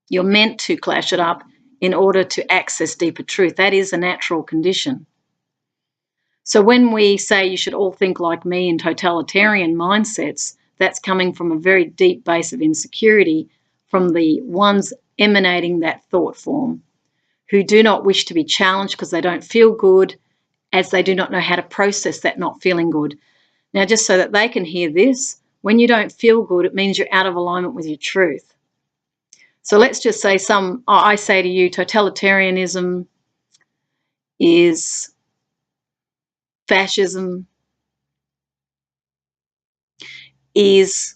You're meant to clash it up in order to access deeper truth. That is a natural condition. So when we say you should all think like me in totalitarian mindsets, that's coming from a very deep base of insecurity from the ones emanating that thought form, who do not wish to be challenged because they don't feel good, as they do not know how to process that not feeling good. Now, just so that they can hear this, when you don't feel good, it means you're out of alignment with your truth. So let's just say I say to you, totalitarianism is fascism, is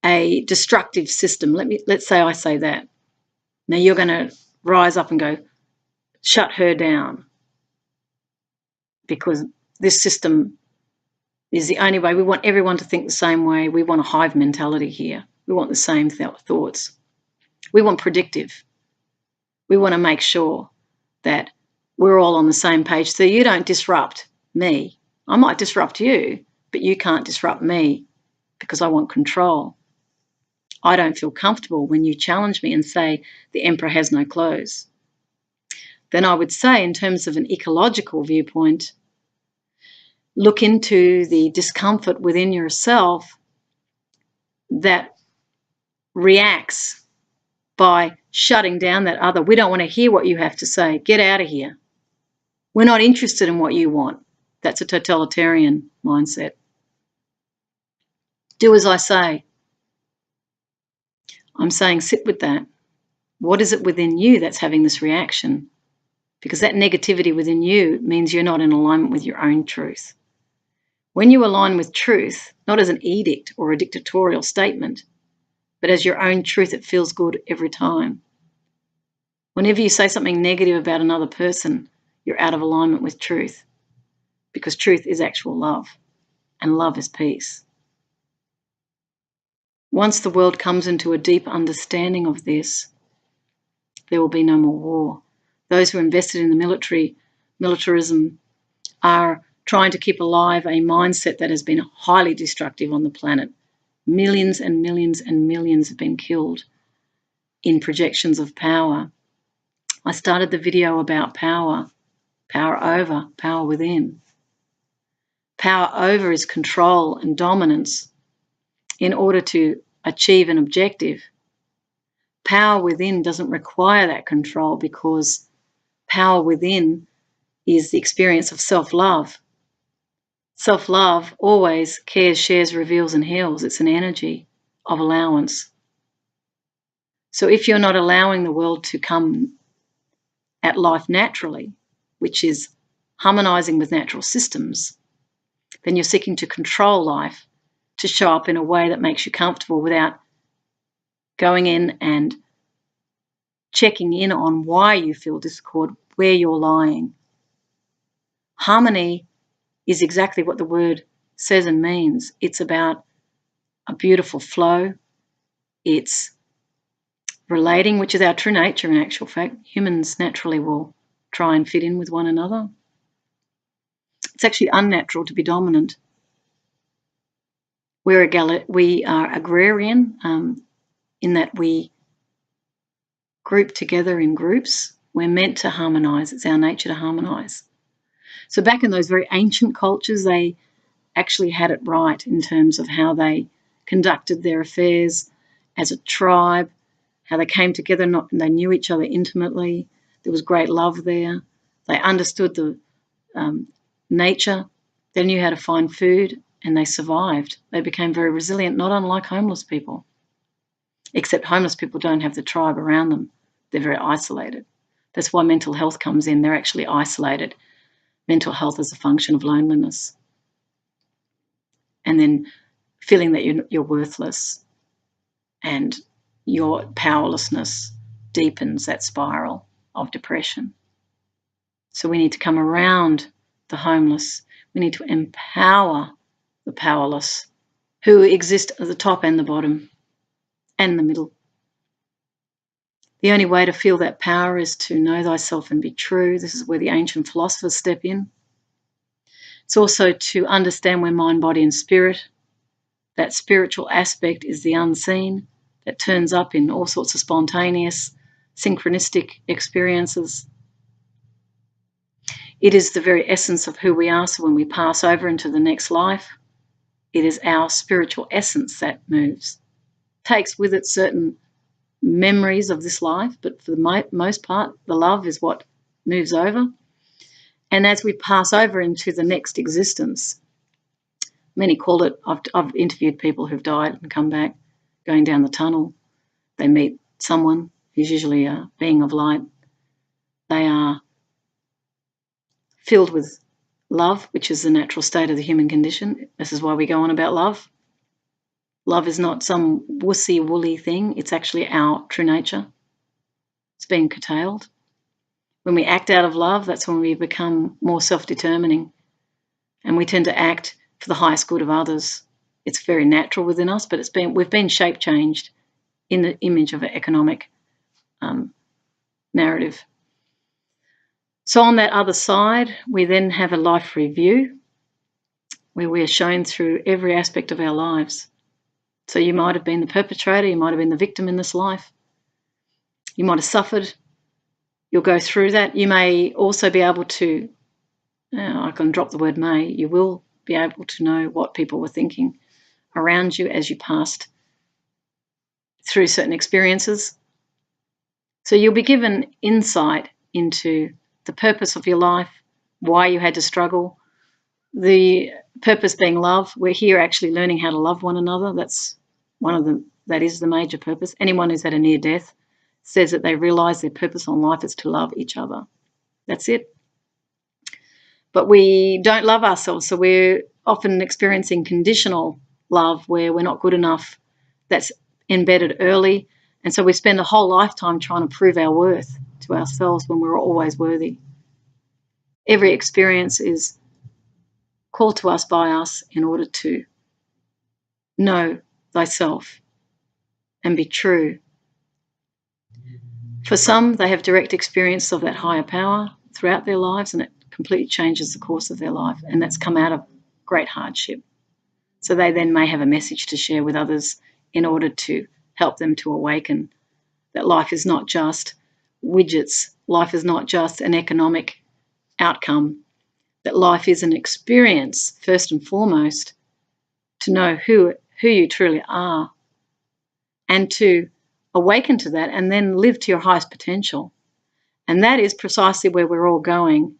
a destructive system. Let's say I say that. Now you're going to rise up and go, shut her down, because this system is the only way. We want everyone to think the same way. We want a hive mentality here. We want the same thoughts. We want predictive. We want to make sure that we're all on the same page so you don't disrupt me. I might disrupt you, but you can't disrupt me because I want control. I don't feel comfortable when you challenge me and say the emperor has no clothes. Then I would say, in terms of an ecological viewpoint, look into the discomfort within yourself that reacts by shutting down that other. We don't want to hear what you have to say. Get out of here. We're not interested in what you want. That's a totalitarian mindset. Do as I say. I'm saying sit with that. What is it within you that's having this reaction? Because that negativity within you means you're not in alignment with your own truth. When you align with truth, not as an edict or a dictatorial statement, but as your own truth, it feels good every time. Whenever you say something negative about another person, you're out of alignment with truth, because truth is actual love, and love is peace. Once the world comes into a deep understanding of this, there will be no more war. Those who are invested in the militarism are trying to keep alive a mindset that has been highly destructive on the planet. Millions and millions and millions have been killed in projections of power. I started the video about power. Power over, power within. Power over is control and dominance in order to achieve an objective. Power within doesn't require that control, because power within is the experience of self-love. Self-love always cares, shares, reveals, and heals. It's an energy of allowance. So if you're not allowing the world to come at life naturally, which is harmonizing with natural systems, then you're seeking to control life to show up in a way that makes you comfortable without going in and checking in on why you feel discord, where you're lying. Harmony is exactly what the word says and means. It's about a beautiful flow. It's relating, which is our true nature in actual fact. Humans naturally will try and fit in with one another. It's actually unnatural to be dominant. We are agrarian in that we group together in groups. We're meant to harmonise. It's our nature to harmonise. So back in those very ancient cultures, they actually had it right in terms of how they conducted their affairs as a tribe, how they came together, they knew each other intimately. There was great love there. They understood the nature. They knew how to find food, and they survived. They became very resilient, not unlike homeless people. Except homeless people don't have the tribe around them. They're very isolated. That's why mental health comes in. They're actually isolated. Mental health is a function of loneliness. And then feeling that you're worthless, and your powerlessness deepens that spiral of depression. So we need to come around the homeless. We need to empower the powerless who exist at the top and the bottom and the middle. The only way to feel that power is to know thyself and be true. This is where the ancient philosophers step in. It's also to understand we're mind, body, and spirit. That spiritual aspect is the unseen that turns up in all sorts of spontaneous, synchronistic experiences. It is the very essence of who we are. So when we pass over into the next life, it is our spiritual essence that moves. Takes with it certain memories of this life, but for the most part, the love is what moves over. And as we pass over into the next existence, many call it, I've interviewed people who've died and come back, going down the tunnel. They meet someone who's usually a being of light. They are filled with love, which is the natural state of the human condition. This is why we go on about love. Love is not some wussy-woolly thing. It's actually our true nature. It's being curtailed. When we act out of love, that's when we become more self-determining, and we tend to act for the highest good of others. It's very natural within us, but we've been shape-changed in the image of an economic narrative. So on that other side, we then have a life review where we are shown through every aspect of our lives. So you might have been the perpetrator, you might have been the victim in this life. You might have suffered. You'll go through that. You may also be able to, I can drop the word may, you will be able to know what people were thinking around you as you passed through certain experiences. So you'll be given insight into the purpose of your life, why you had to struggle, the purpose being love. We're here actually learning how to love one another. That is the major purpose. Anyone who's had a near death says that they realise their purpose on life is to love each other. That's it. But we don't love ourselves, so we're often experiencing conditional love where we're not good enough. That's embedded early, and so we spend a whole lifetime trying to prove our worth to ourselves when we're always worthy. Every experience is called to us by us in order to know thyself and be true. For some, they have direct experience of that higher power throughout their lives, and it completely changes the course of their life, and that's come out of great hardship. So they then may have a message to share with others in order to help them to awaken that life is not just widgets, life is not just an economic outcome, that life is an experience, first and foremost, to know who you truly are and to awaken to that and then live to your highest potential. And that is precisely where we're all going.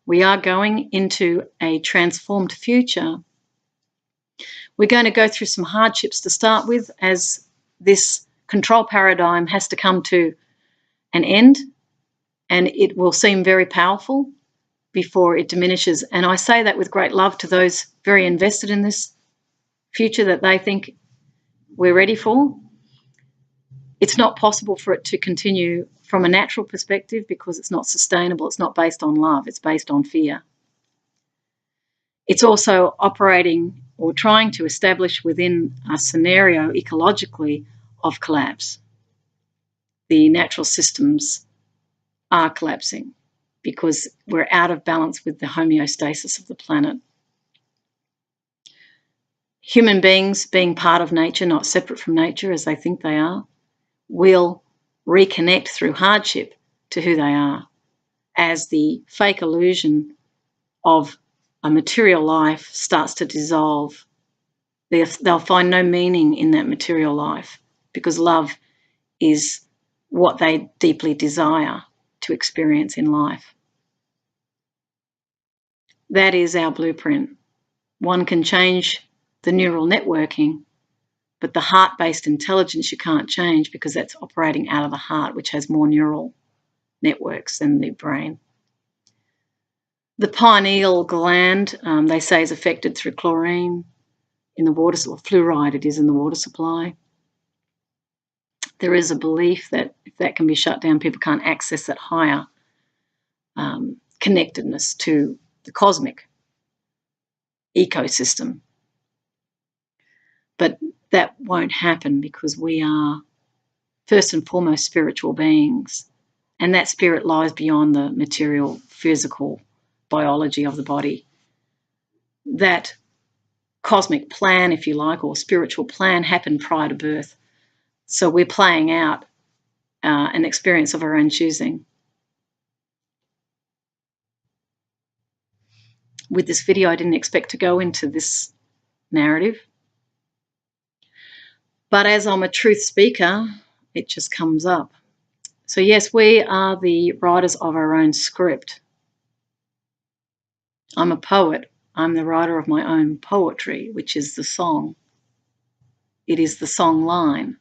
We are going into a transformed future. We're going to go through some hardships to start with as this control paradigm has to come to an end, and it will seem very powerful before it diminishes. And I say that with great love to those very invested in this future that they think we're ready for. It's not possible for it to continue from a natural perspective because it's not sustainable. It's not based on love. It's based on fear. It's also operating or trying to establish within a scenario ecologically of collapse. The natural systems are collapsing because we're out of balance with the homeostasis of the planet. Human beings, being part of nature, not separate from nature as they think they are, will reconnect through hardship to who they are, as the fake illusion of a material life starts to dissolve. They'll find no meaning in that material life because love is what they deeply desire to experience in life. That is our blueprint. One can change the neural networking, but the heart-based intelligence you can't change because that's operating out of the heart, which has more neural networks than the brain. The pineal gland, they say, is affected through chlorine in the water, or fluoride it is in the water supply. There is a belief that if that can be shut down, people can't access that higher connectedness to the cosmic ecosystem. But that won't happen because we are first and foremost spiritual beings, and that spirit lies beyond the material, physical biology of the body. That cosmic plan, if you like, or spiritual plan happened prior to birth. So we're playing out an experience of our own choosing. With this video, I didn't expect to go into this narrative. But as I'm a truth speaker, it just comes up. So yes, we are the writers of our own script. I'm a poet. I'm the writer of my own poetry, which is the song. It is the song line.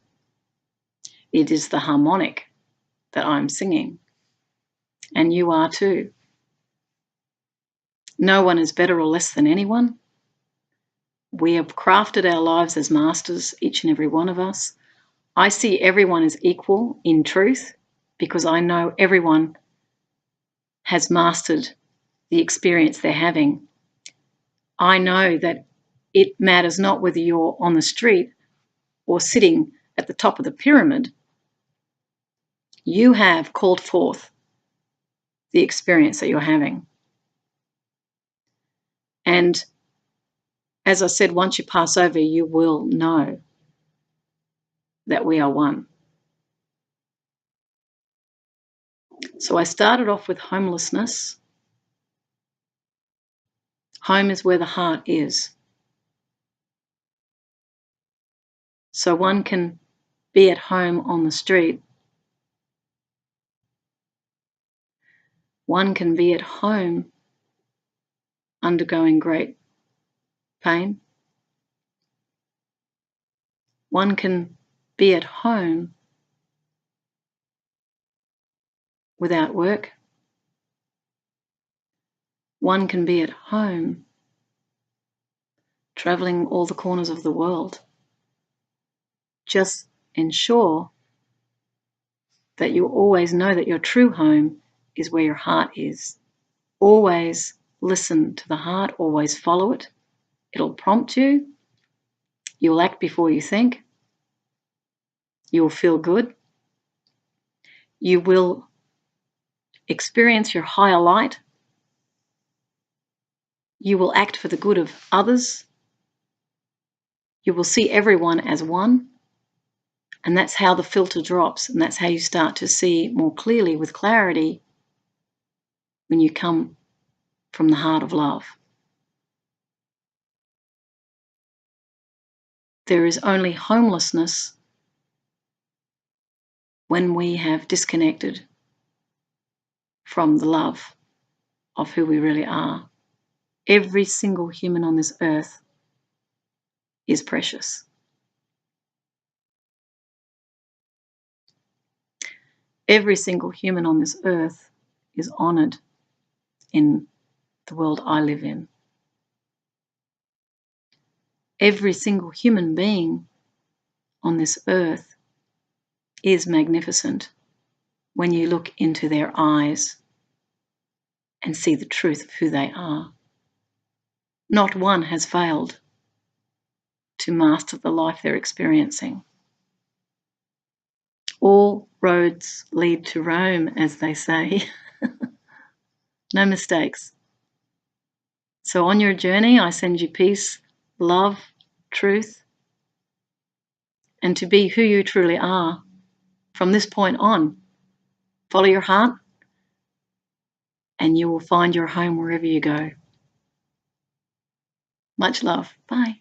It is the harmonic that I'm singing. And you are too. No one is better or less than anyone. We have crafted our lives as masters, each and every one of us. I see everyone as equal in truth because I know everyone has mastered the experience they're having. I know that it matters not whether you're on the street or sitting at the top of the pyramid. You have called forth the experience that you're having. And as I said, once you pass over, you will know that we are one. So I started off with homelessness. Home is where the heart is. So one can be at home on the street. One can be at home undergoing great pain. One can be at home without work. One can be at home traveling all the corners of the world. Just ensure that you always know that your true home is where your heart is. Always listen to the heart, always follow it. It'll prompt you. You'll act before you think. You'll feel good. You will experience your higher light. You will act for the good of others. You will see everyone as one. And that's how the filter drops, and that's how you start to see more clearly with clarity when you come from the heart of love. There is only homelessness when we have disconnected from the love of who we really are. Every single human on this earth is precious. Every single human on this earth is honoured in the world I live in. Every single human being on this earth is magnificent when you look into their eyes and see the truth of who they are. Not one has failed to master the life they're experiencing. All roads lead to Rome, as they say. No mistakes. So on your journey, I send you peace, love, truth, and to be who you truly are from this point on. Follow your heart, and you will find your home wherever you go. Much love. Bye.